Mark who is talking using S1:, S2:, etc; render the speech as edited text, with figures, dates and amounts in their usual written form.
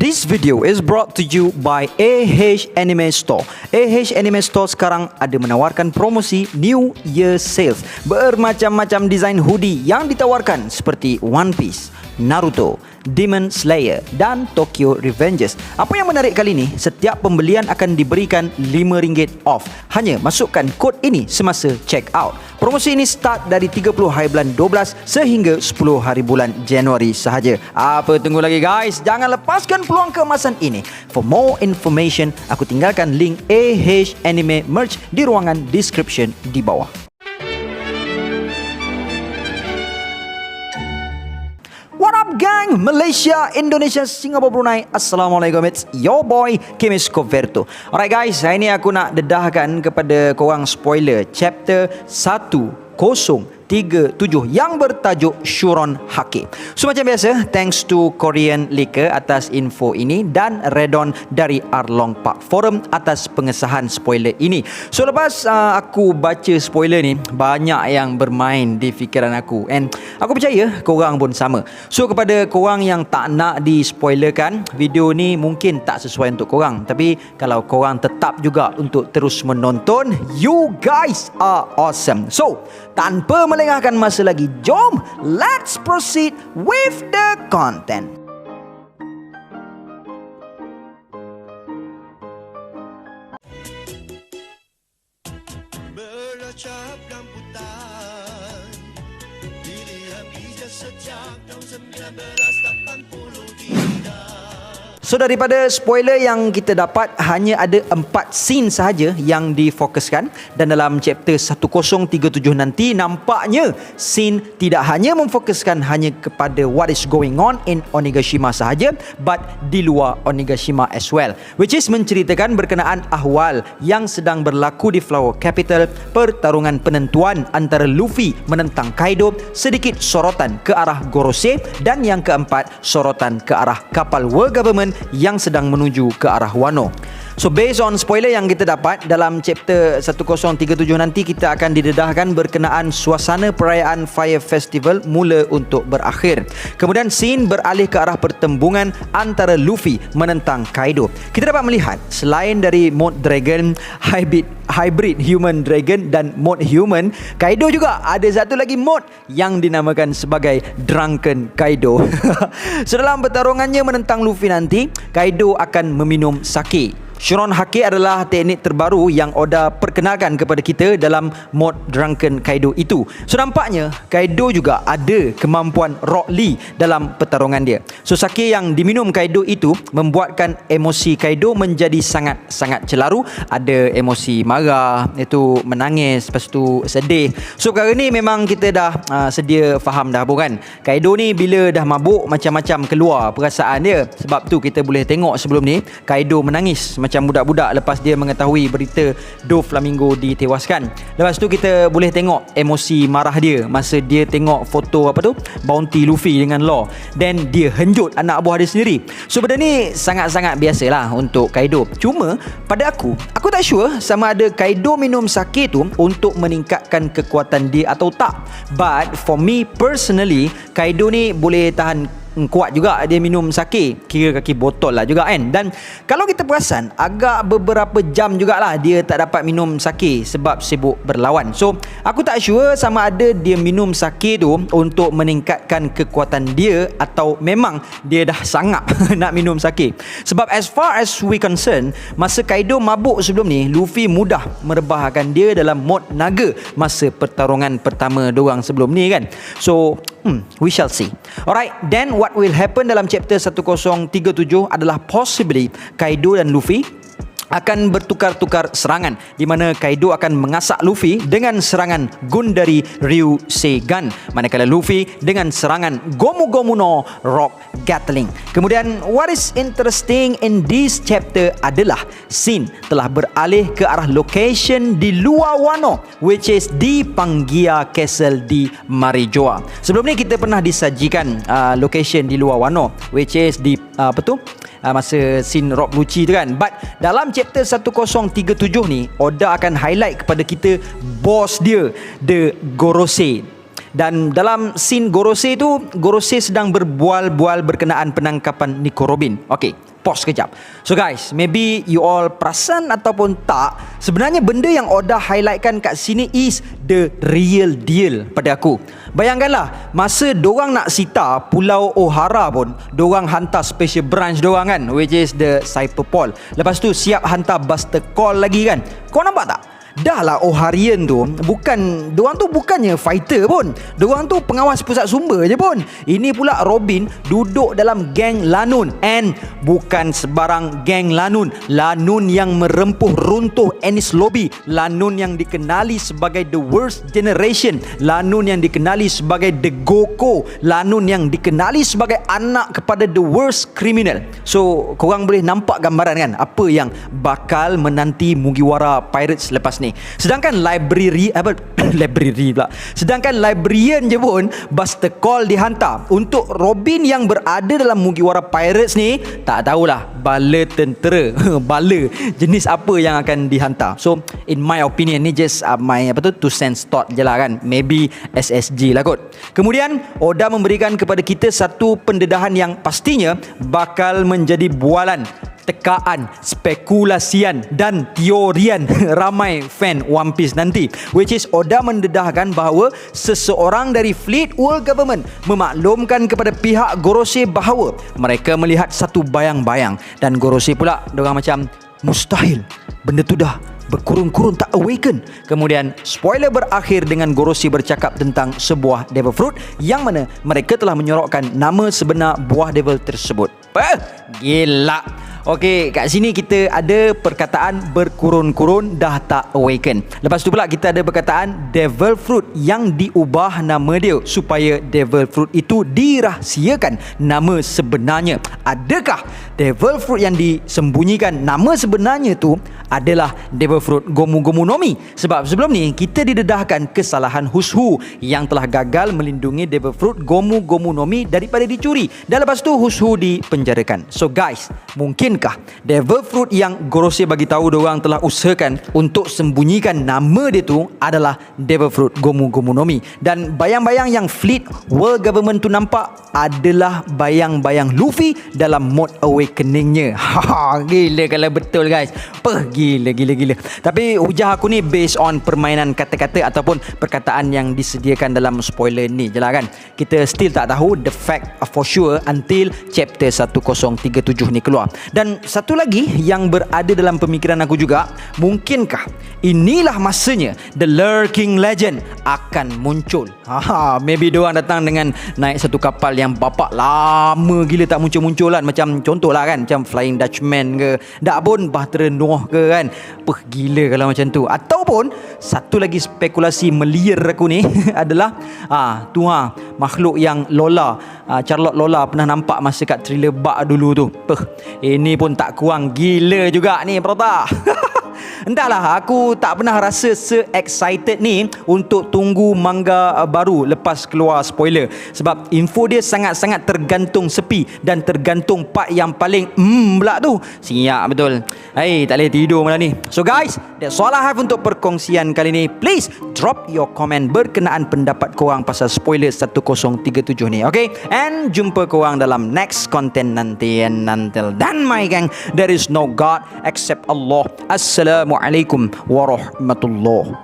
S1: This video is brought to you by AH Anime Store. AH Anime Store sekarang ada menawarkan promosi New Year Sales. Bermacam-macam desain hoodie yang ditawarkan seperti One Piece, Naruto, Demon Slayer dan Tokyo Revengers. Apa yang menarik kali ini, setiap pembelian akan diberikan RM5 off. Hanya masukkan kod ini semasa check out. Promosi ini start dari 30 hari bulan 12 sehingga 10 hari bulan Januari sahaja. Apa tunggu lagi guys? Jangan lepaskan peluang keemasan ini. For more information, aku tinggalkan link AH Anime Merch di ruangan description di bawah. What up gang? Malaysia, Indonesia, Singapura, Brunei. Assalamualaikum, it's your boy Kimis Coverto. Alright guys, hari ni aku nak dedahkan kepada korang spoiler chapter 137 yang bertajuk Shuron Hake. So macam biasa, thanks to Korean Liquor atas info ini dan Redon dari Arlong Park Forum atas pengesahan spoiler ini. So lepas aku baca spoiler ni, banyak yang bermain di fikiran aku, and aku percaya korang pun sama. So kepada korang yang tak nak di spoilerkan, video ni mungkin tak sesuai untuk korang, tapi kalau korang tetap juga untuk terus menonton, you guys are awesome. So tanpa melengahkan masa lagi, jom let's proceed with the content.
S2: Beracap rambutan, dilihat hijau sejak tahun 1983.
S1: So daripada spoiler yang kita dapat, hanya ada 4 scene sahaja yang difokuskan, dan dalam chapter 1037 nanti nampaknya scene tidak hanya memfokuskan hanya kepada what is going on in Onigashima sahaja, but di luar Onigashima as well, which is menceritakan berkenaan ahwal yang sedang berlaku di Flower Capital, pertarungan penentuan antara Luffy menentang Kaido, sedikit sorotan ke arah Gorosei, dan yang keempat sorotan ke arah kapal World Government yang sedang menuju ke arah Wano. So based on spoiler yang kita dapat, dalam chapter 1037 nanti kita akan didedahkan berkenaan suasana perayaan Fire Festival mula untuk berakhir. Kemudian scene beralih ke arah pertembungan antara Luffy menentang Kaido. Kita dapat melihat selain dari mode Dragon, hybrid Human Dragon dan mode Human, Kaido juga ada satu lagi mode yang dinamakan sebagai Drunken Kaido. So dalam pertarungannya menentang Luffy nanti, Kaido akan meminum sake. Shuron Hake adalah teknik terbaru yang Oda perkenalkan kepada kita dalam mod Drunken Kaido itu. So nampaknya Kaido juga ada kemampuan Rock Lee dalam pertarungan dia. So sake yang diminum Kaido itu membuatkan emosi Kaido menjadi sangat-sangat celaru. Ada emosi marah, itu menangis, lepas tu sedih. So perkara ni memang kita dah sedia faham dah bukan? Kaido ni bila dah mabuk macam-macam keluar perasaan dia. Sebab tu kita boleh tengok sebelum ni Kaido menangis macam budak-budak lepas dia mengetahui berita Doflamingo ditewaskan. Lepas tu kita boleh tengok emosi marah dia masa dia tengok foto bounty Luffy dengan Law, then dia henjut anak buah dia sendiri. So benda ni sangat-sangat biasalah untuk Kaido. Cuma pada aku tak sure sama ada Kaido minum sake tu untuk meningkatkan kekuatan dia atau tak. But for me personally, Kaido ni boleh tahan kuat juga dia minum sake, kira kaki botol lah juga kan. Dan kalau kita perasan, agak beberapa jam jugalah dia tak dapat minum sake sebab sibuk berlawan. So aku tak sure sama ada dia minum sake tu untuk meningkatkan kekuatan dia atau memang dia dah sangap nak minum sake. Sebab as far as we concern, masa Kaido mabuk sebelum ni, Luffy mudah merebahkan dia dalam mod naga masa pertarungan pertama dorang sebelum ni kan. So we shall see. Alright, then what will happen dalam chapter 1037 adalah possibly Kaido dan Luffy akan bertukar-tukar serangan, di mana Kaido akan mengasak Luffy dengan serangan Gundari Ryuseigan, manakala Luffy dengan serangan Gomu Gomu no Rock Gatling. Kemudian what is interesting in this chapter adalah scene telah beralih ke arah location di luar Wano, which is di Pangaea Castle di Marijoa. Sebelum ni kita pernah disajikan location di luar Wano, which is di masa scene Rock Lucci tu kan. But dalam chapter 1037 ni, Oda akan highlight kepada kita bos dia, The Gorosei. Dan dalam scene Gorosei tu, Gorosei sedang berbual-bual berkenaan penangkapan Nico Robin. Okey, pause kejap. So guys, maybe you all perasan ataupun tak, sebenarnya benda yang Oda highlightkan kat sini is the real deal pada aku. Bayangkanlah, masa dorang nak sita Pulau O'Hara pun, dorang hantar special branch dorang kan, which is the Cyberpol. Lepas tu siap hantar Buster Call lagi kan. Kau nampak tak? Dah lah O'Harian tu dorang tu bukannya fighter pun. Dorang tu pengawas pusat sumber je pun. Ini pula Robin duduk dalam geng Lanun, and bukan sebarang geng Lanun. Lanun yang merempuh runtuh Enies Lobby, Lanun yang dikenali sebagai the worst generation, Lanun yang dikenali sebagai the Goko, Lanun yang dikenali sebagai anak kepada the worst criminal. So korang boleh nampak gambaran kan apa yang bakal menanti Mugiwara Pirates lepas ni. Sedangkan sedangkan librarian je pun Buster Call dihantar. Untuk Robin yang berada dalam Mugiwara Pirates ni, tak tahulah bala tentera bala jenis apa yang akan dihantar. So in my opinion, ni just my 2 cents thought je lah kan. Maybe SSG lah kot. Kemudian Oda memberikan kepada kita satu pendedahan yang pastinya bakal menjadi bualan, tekaan, spekulasian dan teorian ramai fan One Piece nanti, which is Oda mendedahkan bahawa seseorang dari Fleet World Government memaklumkan kepada pihak Gorosei bahawa mereka melihat satu bayang-bayang, dan Gorosei pula dorang macam mustahil, benda tu dah berkurun-kurun tak awaken. Kemudian spoiler berakhir dengan Gorosei bercakap tentang sebuah devil fruit yang mana mereka telah menyorokkan nama sebenar buah devil tersebut. Gila. Okey, kat sini kita ada perkataan berkurun-kurun dah tak awaken. Lepas tu pula kita ada perkataan devil fruit yang diubah nama dia supaya devil fruit itu dirahsiakan nama sebenarnya. Adakah devil fruit yang disembunyikan nama sebenarnya tu adalah devil fruit Gomu Gomu no Mi? Sebab sebelum ni kita didedahkan kesalahan Hushu yang telah gagal melindungi devil fruit Gomu Gomu no Mi daripada dicuri, dan lepas tu Hushu dipenjarakan. So guys, mungkinkah devil fruit yang Gorosei bagi tahu diorang telah usahakan untuk sembunyikan nama dia tu adalah devil fruit Gomu Gomu no Mi, dan bayang-bayang yang Fleet World Government tu nampak adalah bayang-bayang Luffy dalam mode awakeningnya. Gila kalau betul guys. Gila. Tapi hujah aku ni based on permainan kata-kata ataupun perkataan yang disediakan dalam spoiler ni je lah kan. Kita still tak tahu the fact for sure until chapter 1037 ni keluar. Dan satu lagi yang berada dalam pemikiran aku juga, mungkinkah inilah masanya the lurking legend akan muncul. Maybe diorang datang dengan naik satu kapal yang bapak lama gila tak muncul-munculan, macam contohlah kan, macam Flying Dutchman ke, dak pun Bahtera Noah ke kan. Gila kalau macam tu. Ataupun satu lagi spekulasi meliar aku ni adalah makhluk yang Charlotte Lola pernah nampak masa kat trailer bak dulu tu. Ini pun tak kurang gila juga ni Prota. Entahlah, aku tak pernah rasa se-excited ni untuk tunggu manga baru lepas keluar spoiler. Sebab info dia sangat-sangat tergantung sepi dan tergantung part yang paling pula tu. Siap betul. Tak boleh tidur malam ni. So guys, that's all I have untuk perkongsian kali ni. Please drop your comment berkenaan pendapat korang pasal spoiler 1037 ni. Okay? And jumpa korang dalam next content nanti. And until then my gang, there is no God except Allah. Assalamualaikum warahmatullahi